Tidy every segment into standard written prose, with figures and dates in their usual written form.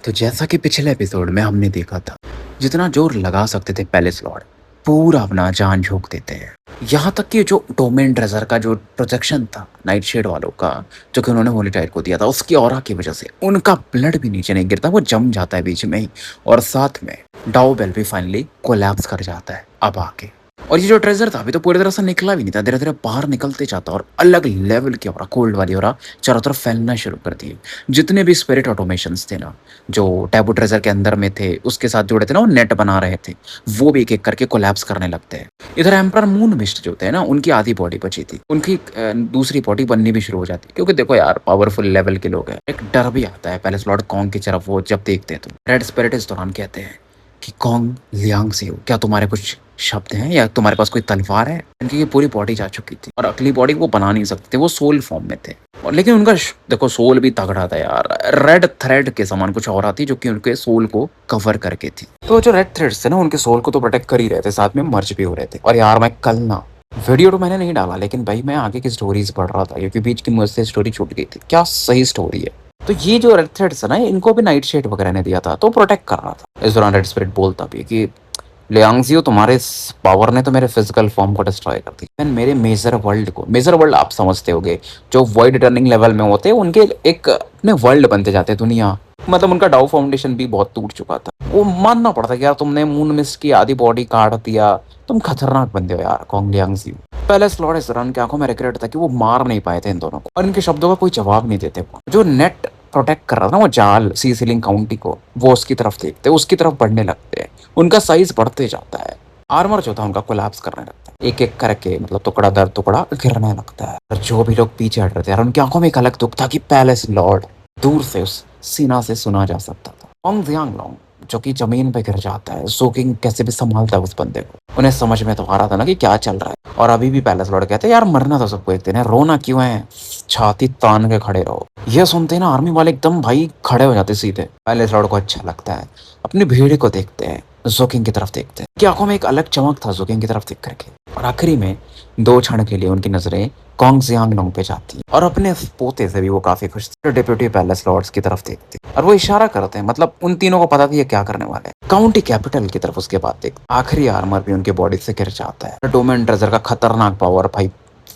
तो जैसा कि पिछले एपिसोड में हमने देखा था, जितना जोर लगा सकते थे पैलेस लॉर्ड, पूरा अपना जान झोंक देते हैं। यहाँ तक कि जो डोमेन ट्रेजर का जो प्रोजेक्शन था नाइट शेड वालों का, जो कि उन्होंने होलीटाइड को दिया था, उसकी ऑरा की वजह से उनका ब्लड भी नीचे नहीं गिरता, वो जम जाता है बीच में ही। और साथ में डाउ बेल भी फाइनली कोलैप्स कर जाता है अब आके। और ये जो ट्रेजर था अभी तो पूरी तरह से निकला भी नहीं था, धीरे धीरे बाहर निकलते जाता और अलग लेवल की और कोल्ड वाली और चारों तरफ फैलना शुरू कर दिए। जितने भी स्पिरिट ऑटोमेशंस थे ना, जो टैबू ट्रेजर के अंदर में थे, उसके साथ जुड़े थे ना, वो नेट बना रहे थे, वो भी एक एक करके कोलैप्स करने लगते हैं। इधर एम्पर मून मिस्ट जो थे ना, उनकी आधी बॉडी बची थी, उनकी दूसरी बॉडी बननी भी शुरू हो जाती, क्योंकि देखो यार, पावरफुल लेवल के लोग हैं। एक डर भी आता है पैलेस लॉर्ड कॉन्ग की तरफ, वो जब देखते हैं तो रेड स्पिरिट इस दौरान कहते हैं कि कॉन्ग लियांग से हो, क्या तुम्हारे कुछ शब्द हैं या तुम्हारे पास कोई तलवार है? इनकी ये पूरी बॉडी जा चुकी थी और अगली बॉडी वो बना नहीं सकते थे, वो सोल फॉर्म में थे। और लेकिन उनका देखो सोल भी तगड़ा था यार, रेड थ्रेड के समान कुछ और थी जो कि उनके सोल को कवर करके थी। तो जो रेड थ्रेड्स थे ना, उनके सोल को तो प्रोटेक्ट कर ही रहे थे, साथ में मर्ज भी हो रहे थे। और यार मैं कल ना वीडियो तो मैंने नहीं डाला, लेकिन भाई मैं आगे की स्टोरीज पढ़ रहा था, क्योंकि बीच की मुझसे स्टोरी छूट गई थी। क्या सही स्टोरी है। तो ये जो रेड थ्रेड्स है ना, इनको भी नाइट शेड वगैरह ने दिया था, तो प्रोटेक्ट कर रहा था। इस दौरान रेड स्पिरिट बोलता भी कि लियांगजियो, तुम्हारे पावर ने तो मेरे फिजिकल फॉर्म को डिस्ट्रॉय कर दी, मेरे मेजर वर्ल्ड को। मेजर वर्ल्ड आप समझते होगे, जो वॉइड टर्निंग लेवल में होते हैं, उनके एक अपने वर्ल्ड बनते जाते हैं, दुनिया। मतलब उनका डाउ फाउंडेशन भी बहुत टूट चुका था। वो मानना पड़ता कि यार तुमने मून मिस्ट की आधी बॉडी काट दिया, तुम खतरनाक बंदे हो यार कॉन्ग लियांगजियो। पैलेस लॉर्ड इस दौरान की आंखों में रिग्रेट था कि वो मार नहीं पाए थे इन दोनों को, और इनके शब्दों का कोई जवाब नहीं देते। जो नेट प्रोटेक्ट कर रहा था, वो जाल सी सीलिंग काउंटी को, वो उसकी तरफ देखते, उसकी तरफ बढ़ने लगते हैं। उनका साइज बढ़ते जाता है, आर्मर जो था उनका कोलैप्स करने लगता है, एक एक करके, मतलब टुकड़ा दर टुकड़ा गिरने लगता है। और जो भी लोग पीछे हट रहे थे यार, उनकी आंखों में एक अलग दुख था कि पैलेस लॉर्ड दूर से उस सीना से सुना जा सकता था। ओंग जियांगलोंग जो कि जमीन पे गिर जाता है, सोकिंग कैसे भी संभालता है उस बंदे को। उन्हें समझ में तो आ रहा था ना कि क्या चल रहा है। और अभी भी पैलेस लॉर्ड कहते हैं यार मरना तो सबको एक दिन है, रोना क्यों है, छाती तान के खड़े रहो। ये सुनते ना आर्मी वाले एकदम भाई खड़े हो जाते सीधे। पैलेस लॉर्ड को अच्छा लगता है, अपनी भीड़ को देखते हैं, जोकिंग की तरफ देखते हैं कि आंखों में एक अलग चमक था जोकिंग की तरफ देख करके। और आखिरी में दो क्षण के लिए उनकी नजरें कॉन्ग जियांगलोंग पे जाती है, और अपने पोते से भी वो काफी खुश थे। डिप्यूटी पैलेस लॉर्ड्स की तरफ देखते और वो इशारा करते हैं, मतलब उन तीनों को पता था ये क्या करने वाले हैं। काउंटी कैपिटल की तरफ उसके बाद देखते, आखिरी आर्मर भी उनकी बॉडी से गिर जाता है। डोमेन ट्रेजर का खतरनाक पावर भाई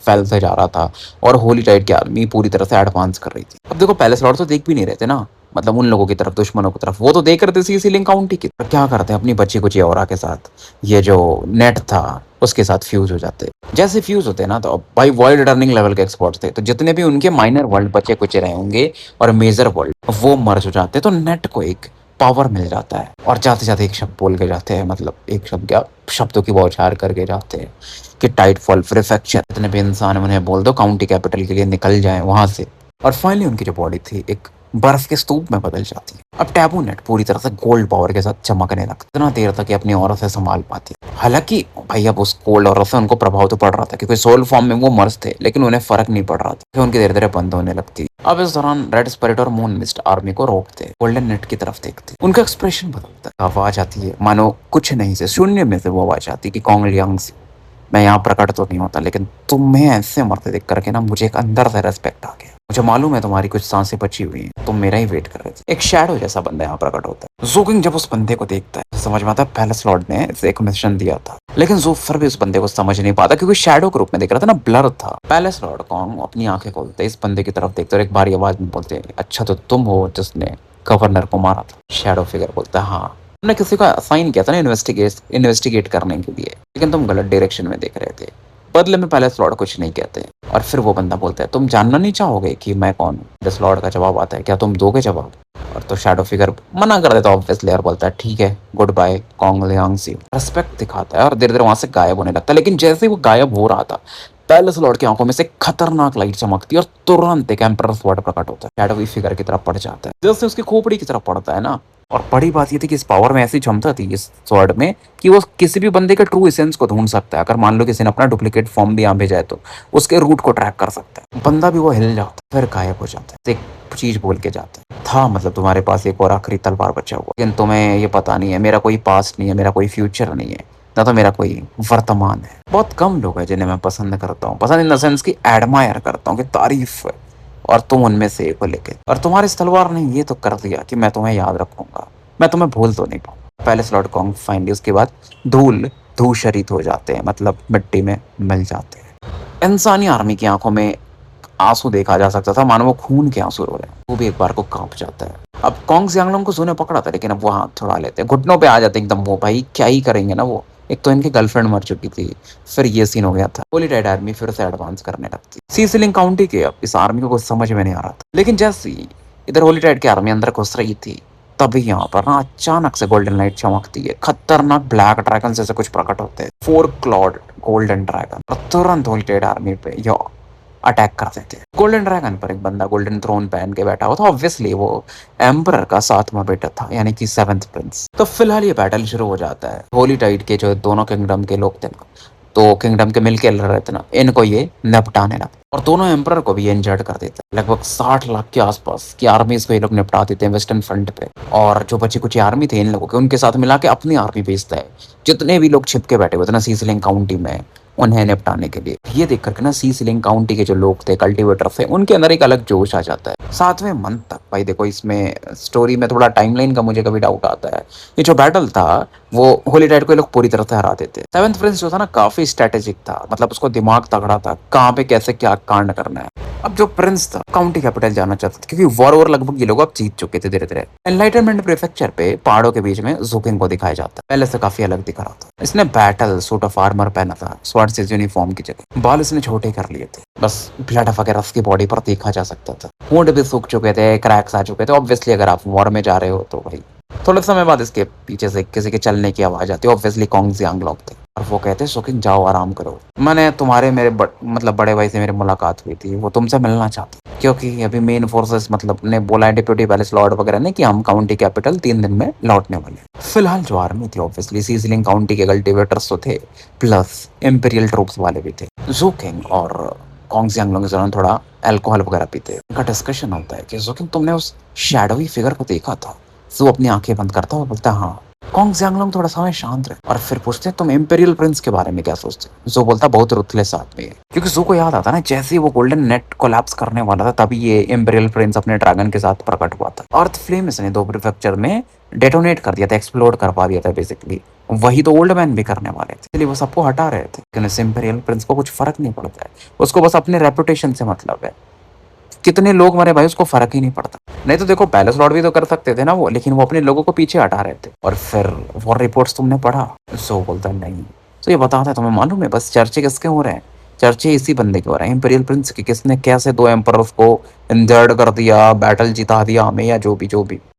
फैलते जा रहा था, और होली टाइड की आर्मी पूरी तरह से एडवांस कर रही थी। अब देखो पैलेस लॉर्ड तो देख भी नहीं रहे थे ना, मतलब उन लोगों की तरफ, दुश्मनों की तरफ, वो तो देख रहे थे सी सीलिंग काउंटी की। क्या करते हैं, अपनी बच्ची कुची और के साथ ये जो नेट था उसके साथ फ्यूज हो जाते। जैसे फ्यूज होते हैं ना, तो भाई वर्ल्ड टर्निंग लेवल के एक्सपर्ट्स थे, तो जितने भी उनके माइनर वर्ल्ड बचे कुचे रहे होंगे और मेजर वर्ल्ड, वो मर्ज हो जाते, तो नेट को एक पावर मिल जाता है। और जाते जाते एक शब्द बोल के जाते हैं, मतलब एक शब्द क्या, शब्दों की बौछार करके जाते हैं कि टाइट फॉल प्रिफेक्चर, इतने भी इंसान उन्हें बोल दो काउंटी कैपिटल के लिए निकल जाए वहां से। और फाइनली उनकी जो बॉडी थी एक बर्फ के स्तूप में बदल जाती है। अब टैबू नेट पूरी तरह से गोल्ड पावर के साथ चमकने लगता, इतना देर तक अपनी औरत से संभाल पाती। हालांकि भाई अब उस गोल्ड औरत से उनको प्रभाव तो पड़ रहा था, क्योंकि सोल फॉर्म में वो मर्ज थे, लेकिन उन्हें फर्क नहीं पड़ रहा था, फिर उनकी धीरे धीरे बंद होने लगती। अब इस दौरान रेड स्पिरिट और मून मिस्ट आर्मी को रोकते, गोल्डन नेट की तरफ देखते, उनका एक्सप्रेशन बदलता, आवाज आती है मानो कुछ नहीं से शून्य में से वो आवाज आती कि कॉन्ग लियांगजियो, मैं यहाँ प्रकट तो नहीं होता, लेकिन तुम्हें ऐसे मरते देख करके ना मुझे एक अंदर से रेस्पेक्ट आ गया। मुझे मालूम है तुम्हारी कुछ सांसें बची हुई हैं, तुम मेरा ही वेट कर रहे थे। एक शैडो जैसा बंदा यहाँ प्रकट होता है। जोकिंग जब उस बंदे को देखता है, समझ में आता है पैलेस लॉर्ड ने इसे एक मिशन दिया था, लेकिन जो फिर भी उस बंदे को समझ नहीं पाता, क्योंकि शैडो के रूप में देख रहा था ना, ब्लर था। पैलेस लॉर्ड कॉन्ग अपनी आंखें खोलते इस बंदे की तरफ देखते और एक भारी आवाज में बोलते, अच्छा तो तुम हो जिसने गवर्नर को मारा था। शैडो फिगर बोलता है, हाँ, हमने किसी को असाइन किया था ना इन्वेस्टिगेट करने के लिए, लेकिन तुम गलत डायरेक्शन में देख रहे थे। बदले में पैलेस लॉर्ड कुछ नहीं कहते, और फिर वो बंदा बोलता है, तुम जानना नहीं चाहोगे कि मैं कौन हूँ? पैलेस लॉर्ड का जवाब आता है, क्या तुम दोगे जवाब? और तो शैडो फिगर मना कर देता ऑब्वियसली, और बोलता है ठीक है, गुड बाय कॉन्ग लियांगजियो। रेस्पेक्ट दिखाता है और धीरे धीरे वहां से गायब होने लगता है। लेकिन जैसे ही वो गायब हो रहा था, पैलेस लॉर्ड की आंखों में से खतरनाक लाइट चमकती है और तुरंत एक एम्परर स्वॉर्ड प्रकट होता है, शैडो फिगर की तरफ पड़ जाता है। जैसे उसकी खोपड़ी की तरफ पड़ता है ना, और बड़ी बात ये थी कि इस पावर में ऐसी क्षमता थी इस स्वॉर्ड में कि वो किसी भी बंदे के ट्रू एसेंस को ढूंढ सकता है। अगर मान लो किसी ने अपना डुप्लीकेट फॉर्म भी यहाँ भेजा है, तो उसके रूट को ट्रैक कर सकता है। बंदा भी वो हिल जाता है, फिर गायब हो जाता है, एक चीज बोल के जाता है, था मतलब तुम्हारे पास एक और आखिरी तलवार बचा हुआ, लेकिन तुम्हें ये पता नहीं है मेरा कोई पास्ट नहीं है, मेरा कोई फ्यूचर नहीं है, ना तो मेरा कोई वर्तमान है। बहुत कम लोग हैं जिन्हें मैं पसंद करता हूँ, पसंद इन द सेंस की एडमायर करता हूँ, कि तारीफ और तुम उनमें से एक हो लेके, और तुम्हारी इस तलवार ने ये तो कर दिया कि मैं तुम्हें याद रखूंगा, मैं तुम्हें भूल तो नहीं पाऊंगा। पहले लॉर्ड कॉन्ग फाइनली उसके बाद धूल धूसरित हो जाते हैं, मतलब मिट्टी में मिल जाते हैं। इंसानी आर्मी की आंखों में आंसू देखा जा सकता था, मानो वो खून के आंसू रो रहे हैं। वो भी एक बार को कांप जाता है। अब कॉन्ग जियांगलोंग को सूने पकड़ा था, लेकिन अब वो हाथ छुड़ा लेते हैं, घुटनों पे आ जाते हैं एकदम। वो भाई क्या ही करेंगे ना वो, एक तो इनकी गर्लफ्रेंड मर चुकी थी, फिर ये सीन हो गया था। होली टाइड आर्मी फिर से एडवांस करने लगती। सी सिलिंग काउंटी के अब इस आर्मी को कुछ समझ में नहीं आ रहा था, लेकिन जैसे ही इधर होली टाइड की आर्मी अंदर घुस रही थी, तभी यहाँ पर ना अचानक से गोल्डन लाइट चमकती है। खतरनाक ब्लैक ड्रैगन जैसे कुछ प्रकट होते हैं, 4 क्लॉड गोल्डन ड्रैगन, और तुरंत होली टाइड आर्मी पे या अटैक करते थे। गोल्डन ड्रैगन पर एक बंदा गोल्डन थ्रोन पहन के बैठा हुआ था। ऑब्वियसली वो एम्परर का 7वां बेटा था, यानी कि 7th प्रिंस। तो फिलहाल ये बैटल शुरू हो जाता है। होली टाइड के जो दोनों किंगडम के लोग थे ना, तो किंगडम के मिलके लड़ रहे थे ना, इनको ये निपटाने लगा, और दोनों एम्परर को भी ये इंजर्ड कर देते हैं। लगभग 60 लाख के आसपास की आर्मी को ये लोग निपटा देते हैं वेस्टर्न फ्रंट पे। और जो बची कुछ आर्मी थे इन लोगों के, उनके साथ मिला के अपनी आर्मी भेजता है। जितने भी लोग छिप के बैठे हुए थे ना सीसलिंग काउंटी में, उन्हें निपटाने के लिए। ये देख करके ना सी सिलिंग काउंटी के जो लोग थे, कल्टीवेटर थे, उनके अंदर एक अलग जोश आ जाता है। 7वें मंथ तक भाई देखो, इसमें स्टोरी में थोड़ा टाइमलाइन का मुझे कभी डाउट आता है। ये जो बैटल था वो होली टाइड को ये लोग पूरी तरह से हरा देते। 7th प्रिंस जो था ना, काफी स्ट्रेटेजिक था, मतलब उसको दिमाग तगड़ा था, कहाँ पे कैसे क्या कांड करना है। अब जो प्रिंस था काउंटी कैपिटल जाना चाहता था, क्योंकि वॉर लगभग ये लोग अब जीत चुके थे धीरे धीरे। एनलाइटनमेंट प्रीफेक्चर पे पहाड़ों के बीच में जोकिंग को दिखाया जाता है। पहले से काफी अलग दिख रहा था। इसने बैटल सूट ऑफ आर्मर पहना था, स्वॉर्ड से यूनिफॉर्म की जगह। बाल इसने छोटे कर लिए थे, बस ब्लड वगैरह उसकी बॉडी पर देखा जा सकता था। होंठ भी सूख चुके थे, क्रैक्स आ चुके थे। ऑब्वियसली अगर आप वॉर में जा रहे हो तो भाई थोड़े समय बाद इसके पीछे से किसी के चलने की आवाज आती है। ऑब्वियसली कॉन्ग जियांगलोंग थे, और वो कहते हैं सोकिंग जाओ आराम करो, मैंने तुम्हारे मेरे मतलब बड़े भाई से मेरी मुलाकात हुई थी, वो तुमसे मिलना चाहते, क्योंकि अभी मेन फोर्सेस मतलब ने बोला है डिप्यूटी पैलेस लॉर्ड वगैरह ने कि हम काउंटी कैपिटल 3 दिन में लौटने वाले। फिलहाल जो आर्मी थी ऑब्वियसली सीजलिंग काउंटी के कल्टीवेटर्स तो थे, प्लस इंपीरियल ट्रूप्स वाले भी थे। जोकिंग और कॉन्ग जियांगलोंग के दौरान थोड़ा अल्कोहल वगैरह पीते हैं। उनका डिस्कशन होता है कि जोकिंग तुमने उस शैडोवी फिगर को देखा था? जो अपनी आंखें बंद करता है और बोलता है हाँ। कॉन्ग जियांगलोंग थोड़ा समय शांत रहे और फिर पूछते हैं तुम इंपीरियल प्रिंस के बारे में क्या सोचते हो? जो बोलता बहुत रुथलेस आदमी है, क्योंकि जो को याद आता ना जैसे ही वो गोल्डन नेट कोलैप्स करने वाला था, तभी ये इंपीरियल प्रिंस अपने ड्रैगन के साथ प्रकट हुआ था। अर्थ फ्लेम इसने 2 प्रीफेक्चर में डेटोनेट कर दिया था, एक्सप्लोड करवा दिया था बेसिकली। वही तो ओल्ड मैन भी करने वाले थे, इसलिए वो सबको हटा रहे थे। लेकिन इस इंपीरियल प्रिंस को कुछ फर्क नहीं पड़ता है, उसको बस अपने रेपुटेशन से मतलब है। कितने लोग मरे भाई उसको फर्क ही नहीं पड़ता। नहीं तो देखो पैलेस लॉर्ड भी तो कर सकते थे ना वो, लेकिन वो अपने लोगों को पीछे हटा रहे थे। और फिर वॉर रिपोर्ट्स तुमने पढ़ा? सो बोलता नहीं। तो ये बताता है तुम्हें मालूम है बस चर्चे किसके हो रहे हैं? चर्चे इसी बंदे के हो रहे हैं, इंपीरियल प्रिंस के। किसने कैसे 2 एम्परर्स को इंजर्ड कर दिया, बैटल जिता दिया हमें, या जो भी।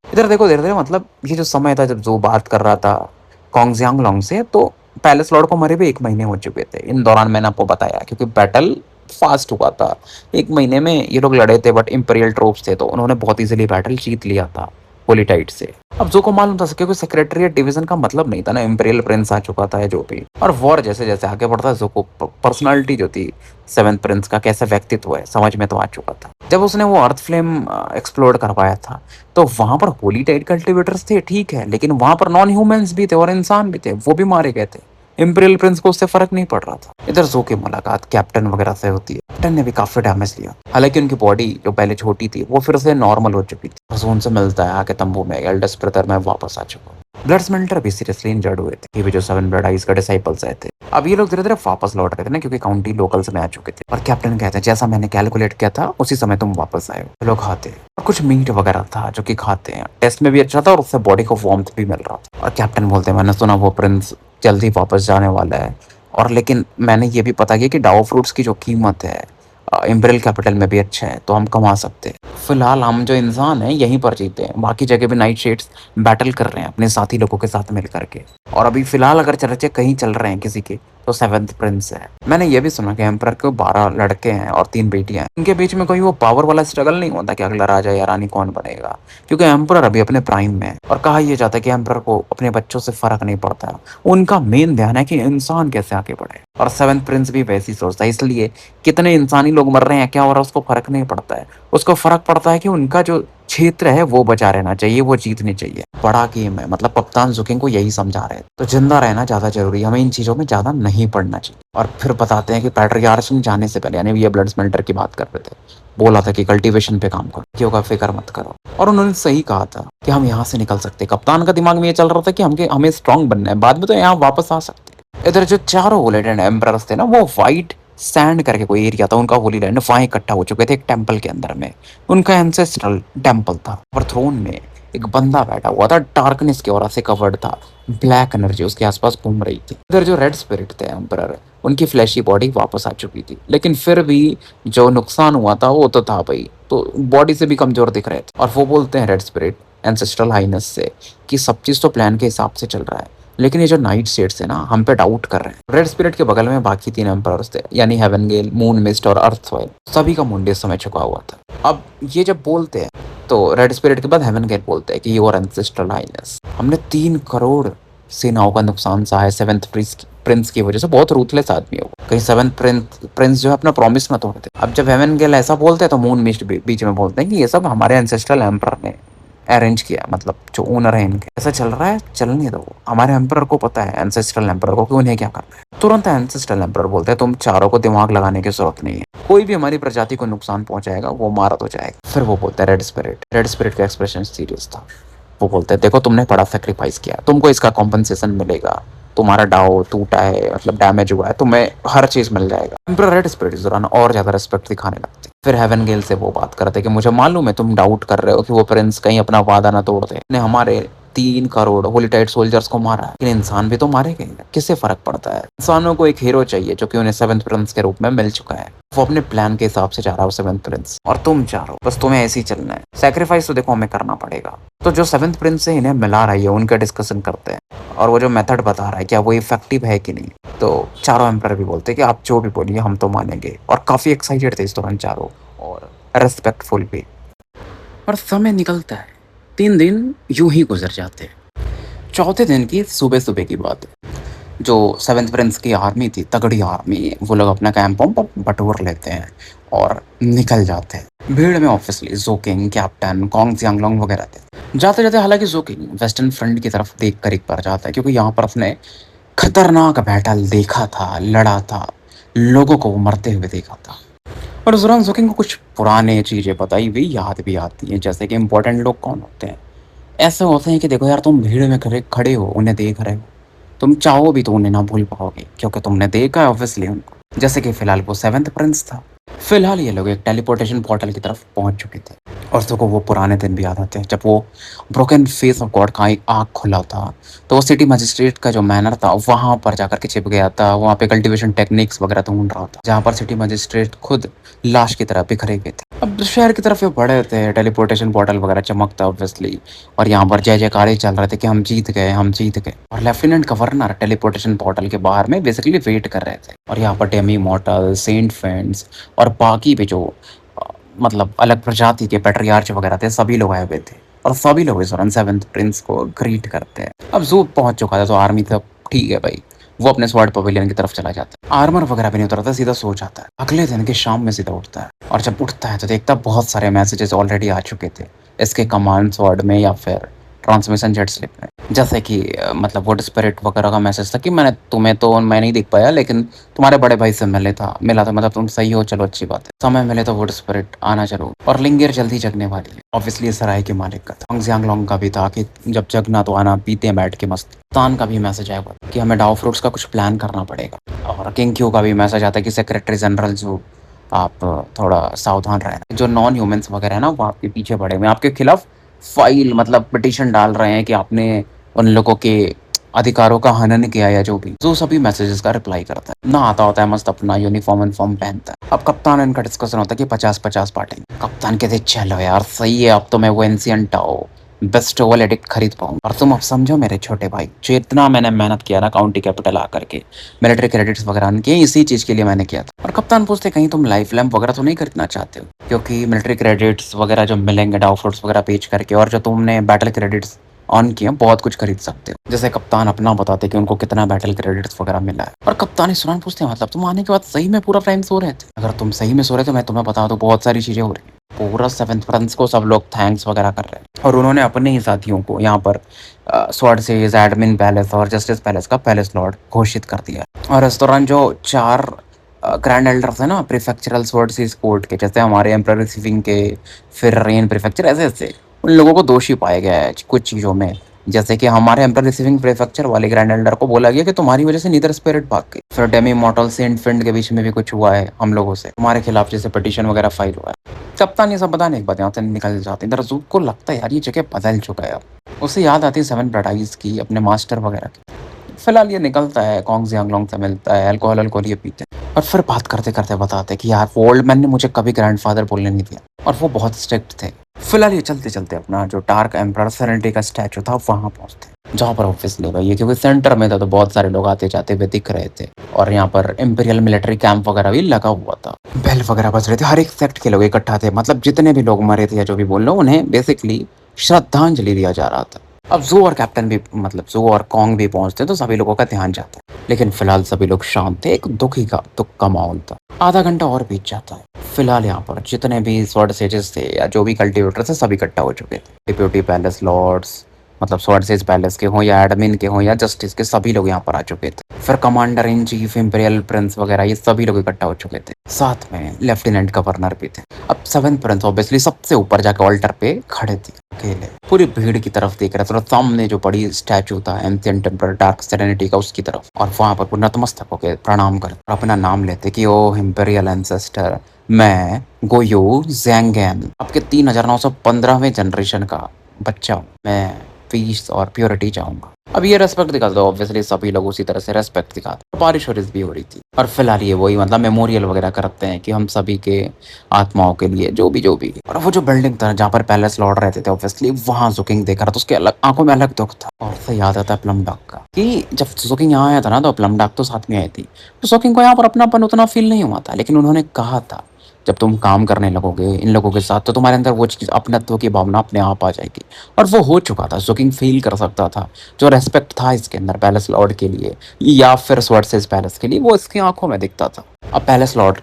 इधर देखो धीरे धीरे, मतलब ये जो समय था जब जो बात कर रहा था कॉन्ग जियांगलोंग से, तो पैलेस लॉर्ड को मरे भी 1 महीने हो चुके थे इन दौरान। मैंने आपको बताया क्योंकि बैटल फास्ट हुआ था, 1 महीने में ये लोग लड़े थे। बट इंपीरियल ट्रूप्स थे तो उन्होंने बहुत इजीली बैटल जीत लिया था पोलिटाइट से। अब जो को मालूम था क्योंकि सेक्रेटरीट डिवीजन का मतलब नहीं था ना, इंपीरियल प्रिंस आ चुका था जो भी। और वॉर जैसे जैसे आगे बढ़ता जो को पर्सनालिटी जो थी 7th प्रिंस का, कैसे व्यक्तित्व है, समझ में तो आ चुका था। जब उसने वो अर्थ फ्लेम एक्सप्लोर करवाया था तो वहां पर होली टाइड कल्टीवेटर्स थे ठीक है, लेकिन वहां पर नॉन ह्यूमंस भी थे और इंसान भी थे, वो भी मारे गए थे। इंपीरियल प्रिंस को उससे फर्क नहीं पड़ रहा था। इधर जो की मुलाकात कैप्टन वगैरह से होती है। कैप्टन ने भी काफी डैमेज लिया, हालांकि उनकी बॉडी जो पहले छोटी थी वो फिर से नॉर्मल हो चुकी थी। जो उनसे मिलता है आके तंबू में, एल्डेस्ट ब्रदर मैं वापस आ चुका हूँ। ब्लड स्मेल्टर भी सीरियसली इंजर्ड हुए थे, ये भी जो 7 ब्लड आइज का डिसाइपल्स आए थे। अब ये लोग धीरे धीरे वापस लौट रहे थे ना, क्योंकि काउंटी लोकल्स में आ चुके थे। और कैप्टन कहते हैं जैसा मैंने कैलकुलेट किया था उसी समय तुम वापस आए हो। लोग खाते और कुछ मीट वगैरह था जो कि खाते हैं, टेस्ट में भी अच्छा था और उससे बॉडी को वार्मथ भी मिल रहा था। और कैप्टन बोलते हैं मैंने सुना वो प्रिंस जल्दी वापस जाने वाला है, और लेकिन मैंने ये भी पता किया कि डाओ फ्रूट्स की जो कीमत है इंपीरियल कैपिटल में भी अच्छा है, तो हम कमा सकते हैं। फिलहाल हम जो इंसान हैं यहीं पर जीते हैं, बाकी जगह भी नाइट शेड्स बैटल कर रहे हैं अपने साथी लोगों के साथ मिल करके। और अभी फिलहाल अगर चर्चे कहीं चल रहे हैं किसी के, तो 7th प्रिंस है। मैंने ये भी सुना कि एम्परर के 12 लड़के हैं और 3 बेटियां हैं। इनके बीच में कोई वो पावर वाला स्ट्रगल नहीं होता कि अगला राजा या रानी कौन बनेगा, क्योंकि एम्परर अभी अपने प्राइम में है। और कहा यह जाता है कि एम्परर को अपने बच्चों से फर्क नहीं पड़ता, उनका मेन ध्यान है कि इंसान कैसे आगे बढ़े। और 7th प्रिंस भी वैसी सोचता है, इसलिए कितने इंसानी लोग मर रहे हैं क्या हो रहा है उसको फर्क नहीं पड़ता है। उसको फर्क पड़ता है कि उनका जो क्षेत्र है वो बचा रहना चाहिए, वो जीतनी चाहिए। बड़ा गेम है, मतलब कप्तान ज़ुकिंग को यही समझा रहे हैं। तो ज़िंदा रहना ज़्यादा ज़रूरी है, हमें इन चीज़ों में ज़्यादा नहीं पड़ना चाहिए। और फिर बताते हैं कि पैट्रियार्च जाने से पहले, यानी ये ब्लड स्मेल्टर की बात कर रहे थे, बोला था कि कल्टीवेशन पे काम करो, क्यों का फ़िक्र मत करो। और उन्होंने सही कहा था कि हम यहाँ से निकल सकते हैं। कप्तान का दिमाग में ये चल रहा था कि हमें स्ट्रॉन्ग बनना है, बाद में तो यहाँ वापस आ सकते हैं। इधर जो चारों बुलेटेड एम्परर्स थे ना, वो व्हाइट सैंड करके कोई एरिया था उनका, होली लैंड, वहाँ इकट्ठा हो चुके थे एक टेम्पल के अंदर में। उनका एंसेस्ट्रल टेम्पल था और थ्रोन में एक बंदा बैठा हुआ था, डार्कनेस की ऑरा से कवर्ड था, ब्लैक एनर्जी उसके आसपास घूम रही थी। इधर जो रेड स्पिरिट थे एम्परर, उनकी फ्लैशी बॉडी वापस आ चुकी थी, लेकिन फिर भी जो नुकसान हुआ था वो तो था भाई, तो बॉडी से भी कमजोर दिख रहे थे। और वो बोलते हैं रेड स्पिरिट एंसेस्ट्रल हाइनेस से कि सब चीज़ तो प्लान के हिसाब से चल रहा है, लेकिन ये जो नाइट शेड्स है ना, हम पे डाउट कर रहे हैं। रेड स्पिरिट के बगल में बाकी 3 एम्परर्स थे, यानी हेवनगेल, मून मिस्ट और अर्थ सॉइल। सभी का मुंडे इस समय झुका हुआ था। अब ये जब बोलते हैं तो रेड स्पिरिट के बाद हेवनगेल बोलते हैं कि योर एंसेस्ट्रल हाइनेस, हमने 3 करोड़ सेनाओं का नुकसान सहा है सेवेंथ प्रिंस की वजह से। बहुत रूथलेस आदमी है वो, कहीं सेवेंथ प्रिंस जो है अपना प्रॉमिस ना तोड़ दे। अब जब हेवनगेल ऐसा बोलते हैं तो मून मिस्ट बीच में बोलते हैं कि ये सब हमारे एंसेस्ट्रल एम्परर ने अरेंज किया, मतलब जो ओनर है इनके। ऐसा चल रहा है, चलने दो, हमारे एम्परर को पता है, एंसेस्ट्रल एम्परर को, कि उन्हें क्या करना है। तुरंत एंसेस्ट्रल एम्परर बोलते हैं तुम चारों को दिमाग लगाने की जरूरत नहीं है, कोई भी हमारी प्रजाति को नुकसान पहुंचाएगा वो मारा तो जाएगा। फिर वो बोलता है रेड स्पिरिट का एक्सप्रेशन सीरियस था। वो बोलते हैं देखो तुमने बड़ा सेक्रीफाइस किया, तुमको इसका कॉम्पनसेशन मिलेगा, तुम्हारा डाओ टूटा है, मतलब डैमेज हुआ है, तुम्हें हर चीज मिल जाएगा। एम्परर रेड स्पिरिट इस दौरान और ज्यादा रिस्पेक्ट दिखाने लगते। फिर हेवनगेल से वो बात करते कि मुझे मालूम है तुम डाउट कर रहे हो कि वो प्रिंस कहीं अपना वादा ना तोड़ दे, ने हमारे 3 करोड़ होलीटाइड सोल्जर्स को मारा है, लेकिन इंसान भी तो मारे गए, किससे फर्क पड़ता है। इंसानों को एक हीरो चाहिए जो कि उन्हें सेवेंथ प्रिंस के रूप में मिल चुका है। वो अपने प्लान के हिसाब से जा रहा है सेवेंथ प्रिंस, और तुम चाहो बस तुम्हें ऐसे ही चलना है। सैक्रिफाइस तो देखो हमें करना पड़ेगा। तो जो सेवेंथ प्रिंस से इन्हें मिला रही है उनका डिस्कशन करते हैं, और वो जो मेथड बता रहा है क्या वो इफेक्टिव है कि नहीं। तो चारों एम्पर भी बोलते हैं कि आप जो भी बोलिए हम तो मानेंगे, और काफी एक्साइटेड थे इस दौरान चारों, और रेस्पेक्टफुल भी। और समय निकलता है, 3 दिन यूं ही गुजर जाते हैं। चौथे दिन की सुबह सुबह की बात है। जो सेवेंथ प्रिंस की आर्मी थी, तगड़ी आर्मी, वो लोग अपना कैंप बटोर लेते हैं और निकल जाते हैं। भीड़ में ऑब्वियसली जोकिंग, कैप्टन, कॉन्ग जियांगलोंग वगैरह थे। जाते जाते हालांकि जोकिंग वेस्टर्न फ्रंट की तरफ देख कर एक बार जाता है, क्योंकि यहाँ पर उसने खतरनाक बैटल देखा था, लड़ा था, लोगों को मरते हुए देखा था। और उस दौरान जोकिंग को कुछ पुराने चीज़ें बताई हुई याद भी आती हैं, जैसे कि इंपॉर्टेंट लोग कौन होते हैं। ऐसे होते हैं कि देखो यार, तुम भीड़ में खड़े खड़े हो, उन्हें देख रहे हो, तुम चाहो भी तो उन्हें ना भूल पाओगे, क्योंकि तुमने देखा है ऑब्वियसली उनको। जैसे कि फिलहाल वो सेवेंथ प्रिंस था। फिलहाल ये लोग एक टेलीपोर्टेशन पोर्टल की तरफ पहुंच चुके थे, और तो को वो पुराने दिन भी याद आते हैं जब वो ब्रोकन फेस ऑफ गॉड का एक आँख खुला था। तो वो सिटी मजिस्ट्रेट का जो मैनर था वहां पर जाकर के छिप गया था, वहां पे कल्टीवेशन टेक्निक्स वगैरह ढूंढ रहा था, जहां पर सिटी मजिस्ट्रेट खुद लाश की तरह बिखरे गए थे। अब शहर की तरफ ये बढ़े थे, टेलीपोर्टेशन पोर्टल वगैरह चमकता ऑब्वियसली, और यहाँ पर जय जयकारे चल रहे थे कि हम जीत गए, हम जीत गए। और लेफ्टिनेंट गवर्नर टेलीपोर्टेशन पोर्टल के बाहर में बेसिकली वेट कर रहे थे, और यहाँ पर डेमी मॉर्टल, सेंट फेंड्स और बाकी भी जो मतलब अलग प्रजाति के पैट्रियार्च वगैरह थे, सभी लोग आए हुए थे। और सभी लोग इस दौरान सेवेंथ प्रिंस को ग्रीट करते हैं। अब जू पहुंच चुका था तो आर्मी तक ठीक है भाई, वो अपने स्वॉर्ड पवेलियन की तरफ चला जाता है। आर्मर वगैरह भी नहीं उतरता, सीधा सो जाता है। अगले दिन की शाम में सीधा उठता है, और जब उठता है तो देखता है बहुत सारे मैसेजेस ऑलरेडी आ चुके थे इसके कमांड स्वॉर्ड में या फिर ट्रांसमिशन जेट स्लिप में। जैसे कि मतलब वुड स्पिरिट वगैरह का मैसेज था कि मैं नहीं देख पाया, लेकिन तुम्हारे बड़े भाई से मिला था, मतलब तुम सही हो, चलो अच्छी बात है। समय मिले तो वुड स्पिरिट आना जरूर, और लिंगियर जल्दी जगने वाली है। ऑब्वियसली सराय के मालिक का था। जियांगलोंग का भी था कि जब जगना तो आना, पीते हैं बैठ के मस्त। तान का भी मैसेज आया हुआ कि हमें डाउ फ्रूट्स का कुछ प्लान करना पड़ेगा। और किंग क्यू का भी मैसेज आता है कि सेक्रेटरी जनरल जो आप थोड़ा सावधान रहना, जो नॉन ह्यूमंस वगैरह है ना वो आपके पीछे पड़े हुए, आपके खिलाफ फाइल मतलब पिटिशन डाल रहे हैं कि आपने उन लोगों के अधिकारों का हनन किया, या जो सभी मैसेजेस का रिप्लाई करता है। ना आता होता है मस्त, अपना यूनिफॉर्म पहनता है। अब कप्तान इनका डिस्कशन होता है कि 50-50 बांटेंगे। कप्तान कहते चलो यार सही है, अब तो मैं वो एंशिएंट आओ बेस्ट ओवल एडिक्ट खरीद पाऊंगा। और तुम अब समझो मेरे छोटे भाई, जो इतना मैंने मेहनत किया ना काउंटी कैपिटल आकर के, मिलिट्री क्रेडिट्स वगैरह किए, इसी चीज के लिए मैंने किया था। और कप्तान पूछते कहीं तुम लाइफ लैम्प वगैरह तो नहीं खरीदना चाहते हो, क्योंकि मिलिट्री क्रेडिट्स वगैरह जो मिलेंगे डाउ फ्रूट्स वगैरह बेच करके, और जो तुमने बैटल क्रेडिट्स ऑन किए बहुत कुछ खरीद सकते हो। जैसे कप्तान अपना बताते कि उनको कितना बैटल क्रेडिट्स वगैरह मिला है। और कप्तान इस दौरान पूछते हैं मतलब तुम आने के बाद सही में पूरा टाइम सो रहे थे? अगर तुम सही में सो रहे थे मैं तुम्हें बता दूं बहुत सारी चीजें हो रही है। पूरा सेवंथ प्रिंस को सब लोग थैंक्स वगैरह कर रहे हैं और उन्होंने अपने ही साथियों को यहाँ पर स्वॉर्ड सेज, एडमिन पैलेस और जस्टिस पैलेस का पैलेस लॉर्ड घोषित कर दिया। और इस दौरान जो 4 ग्रैंड एल्डर्स हैं ना प्रीफेक्चरल स्वॉर्ड सीज कोर्ट के, जैसे हमारे एम्परर रिसीविंग के, फिर रेन प्रीफेक्चर, ऐसे-ऐसे उन लोगों को दोषी पाया गया है कुछ चीज़ों में। जैसे कि हमारे एम्परर रिसीविंग प्रीफेक्चर वाले ग्रैंड एल्डर को बोला गया कि तुम्हारी वजह से नीदर स्पिरिट भाग गई। फिर डेमी मॉर्टल सेंट फिंड के बीच में भी कुछ हुआ है हम लोगों से, तुम्हारे खिलाफ जैसे पिटीशन वगैरह फाइल हुआ है। सब पता नहीं, सब पता नहीं, एक बात यहाँ से निकल जाते हैं। दरअसल को लगता है यार ये जगह बदल चुका है अब। उसे याद आती है सेवन ब्लड की, अपने मास्टर वगैरह की। फिलहाल ये निकलता है, कॉन्ग जियांगलोंग से मिलता है, अल्कोहल अल्कोहल ये पीते हैं और फिर बात करते करते बताते हैं कि यार वो ओल्ड मैन ने मुझे कभी ग्रैंडफादर बोलने नहीं दिया और वो बहुत स्ट्रिक्ट थे। फिलहाल ये चलते चलते अपना जो डार्क एम्परर सेरेनिटी का स्टैचू था वहाँ पहुँचते, जहाँ पर ऑब्वियसली भाई ये क्योंकि सेंटर में था तो बहुत सारे लोग आते जाते हुए दिख रहे थे और यहाँ पर इंपीरियल मिलिट्री कैंप वगैरह भी लगा हुआ था। बेल वगैरह बज रहे थे, हर एक सेक्ट के लोग इकट्ठा थे, मतलब जितने भी लोग मरे थे या जो भी बोल लो उन्हें बेसिकली श्रद्धांजलि दिया जा रहा था। अब जू और कैप्टन भी, मतलब जू और कॉन्ग भी पहुंचते तो सभी लोगों का ध्यान जाता है, लेकिन फिलहाल सभी लोग शांत थे। एक दुख का माहौल था। आधा घंटा और बीत जाता है। फिलहाल यहाँ पर जितने भी स्वॉर्ड सेजेस थे या जो भी कल्टिवेटर थे सब इकट्ठा हो चुके थे। डिप्यूटी पैलेस लॉर्ड्स, मतलब स्वॉर्ड सेज पैलेस के हों या एडमिन के हों या जस्टिस के, सभी लोग यहाँ पर आ चुके थे। फिर commander in chief, imperial Prince वगैरह ये सभी लोग इकट्ठा हो चुके थे। साथ में लेफ्टिनेंट गवर्नर भी थे। अब सेवेंथ प्रिंस ऑब्वियसली सबसे ऊपर जाकर ऑल्टर पे खड़े थे अकेले, पूरी भीड़ की तरफ देख रहे थे और सामने जो बड़ी स्टैचू था एंशिएंट टेम्परर डार्क सेरेनिटी का उसकी तरफ, और वहां पर नतमस्तक होकर प्रणाम करते और अपना नाम लेते कि ओ इंपीरियल एंसेस्टर, मैं गोयो ज़ैंगेन आपके 3915वें जनरेशन का बच्चा हूँ। मैं पीस और प्योरिटी चाहूंगा। अब ये रेस्पेक्ट दिखाते तो ऑब्वियसली सभी लोग उसी तरह से रेस्पेक्ट दिखाते। बारिश वारिश भी हो रही थी और फिलहाल ये वही मतलब मेमोरियल वगैरह करते हैं कि हम सभी के आत्माओं के लिए जो भी और वो जो बिल्डिंग था जहाँ पर पैलेस लॉर्ड रहते थे ऑब्वियसली वहाँ जुकिंग देख रहा था, उसके अलग आंखों में अलग दुख था। और से याद आता है प्लम डॉग का कि जब जुकिंग यहाँ आया था ना तो प्लम डॉग तो साथ में आई थी, तो जुकिंग को यहाँ पर अपनापन उतना फील नहीं हुआ था, लेकिन उन्होंने कहा था जब तुम काम करने लगोगे इन लोगों के साथ तो तुम्हारे अंदर वो चीज़ अपनत्व की भावना अपने आप आ जाएगी। और वो हो चुका था, जुकिंग फील कर सकता था जो रेस्पेक्ट था इसके अंदर पैलेस लॉर्ड के लिए या फिर स्वॉर्ड पैलेस के लिए, वो इसकी आंखों में दिखता था। अब पैलेस लॉर्ड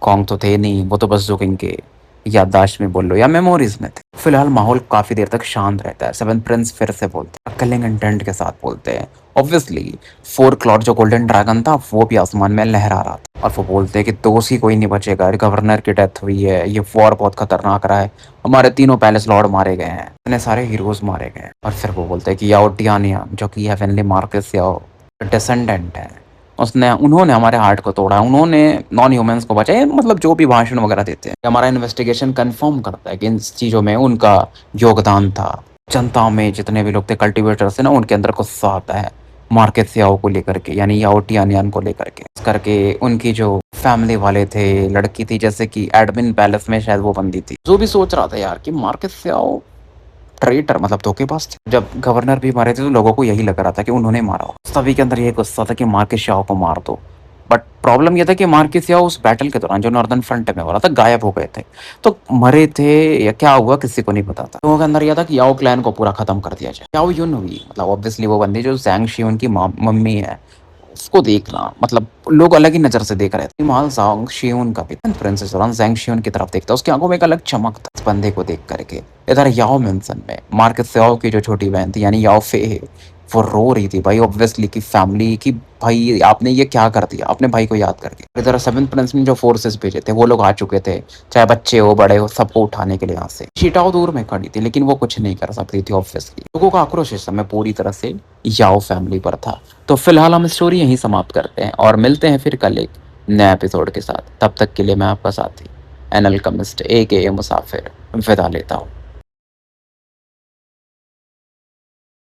कॉन्ग तो थे नहीं, वो तो बस जुकिंग के याददाश्त में बोल लो या मेमोरीज में थे। फिलहाल माहौल काफी देर तक शांत रहता है। सेवन प्रिंस फिर से बोलते हैं, कलिंग इंटेंट के साथ बोलते हैं। ऑब्वियसली 4 क्लॉड जो गोल्डन ड्रैगन था वो भी आसमान में लहरा रहा था और वो बोलते हैं कि दोष ही कोई नहीं बचेगा, गवर्नर की डेथ हुई है, ये वॉर बहुत खतरनाक रहा है, हमारे तीनों पैलेस लॉर्ड मारे गए हैं, इतने सारे हीरोज मारे गए हैं। और फिर वो बोलते हैं कि याओ टियानिया जो कि हेवनली मार्कस याओ डिसेंडेंट है, उन्होंने हमारे हार्ट को तोड़ा, उन्होंने नॉन ह्यूमंस को बचाया, मतलब जो भी भाषण वगैरह देते हैं। हमारा इन्वेस्टिगेशन कंफर्म करता है कि इन चीज़ों में उनका योगदान था। जनता में जितने भी लोग थे कल्टिवेटर्स थे ना, उनके अंदर गुस्सा आता है मार्केट याओ को लेकर के, यानी याओ टियानियन को लेकर के। इस करके उनकी जो फैमिली वाले थे, लड़की थी जैसे कि एडमिन पैलेस में शायद वो बंदी थी, जो भी सोच रहा था यार कि मार्केट याओ ट्रेटर मतलब धोखेबाज थे। जब गवर्नर भी मारे थे तो लोगों को यही लग रहा था कि उन्होंने मारा हो। सभी के अंदर ये गुस्सा था कि मार्केस शाह को मार दो, बट प्रॉब्लम ये था कि मार्केस शाह उस बैटल के दौरान जो नॉर्दर्न फ्रंट में हो रहा था गायब हो गए थे, तो मरे थे या क्या हुआ किसी को नहीं पता था। लोगों के अंदर यह था कि याओ क्लैन को पूरा खत्म कर दिया जाए। याओ यून हुई, मतलब ऑब्वियसली वो बंदी जो ज़ैंग शियुन की मम्मी है, उसको देखना मतलब लोग अलग ही नजर से देख रहे थे। माल ज़ैंग शियुन का भी प्रिंसेस ज़ैंग शियुन की तरफ देखता, उसकी आंखों में एक अलग चमक था इस बंदे को देख करके। इधर याओ मिन्सन में मार्केस याओ की जो छोटी बहन थी यानी याओ फे, वो रो रही थी भाई ऑब्वियसली की फैमिली की, भाई आपने ये क्या कर दिया अपने भाई को याद करके। इधर सेवन प्रिंस ने जो फोर्सेस भेजे थे वो लोग आ चुके थे, चाहे बच्चे हो बड़े हो सबको उठाने के लिए यहाँ से। शीटाओ दूर में खड़ी थी लेकिन वो कुछ नहीं कर सकती थी ऑब्वियसली। लोगों का आक्रोश इस समय पूरी तरह से याओ फैमिली पर था। तो फिलहाल हम स्टोरी यहीं समाप्त करते हैं और मिलते हैं फिर कल एक नए एपिसोड के साथ। तब तक के लिए मैं आपका साथी एन अल्केमिस्ट AKA मुसाफिर विदा लेता हूँ।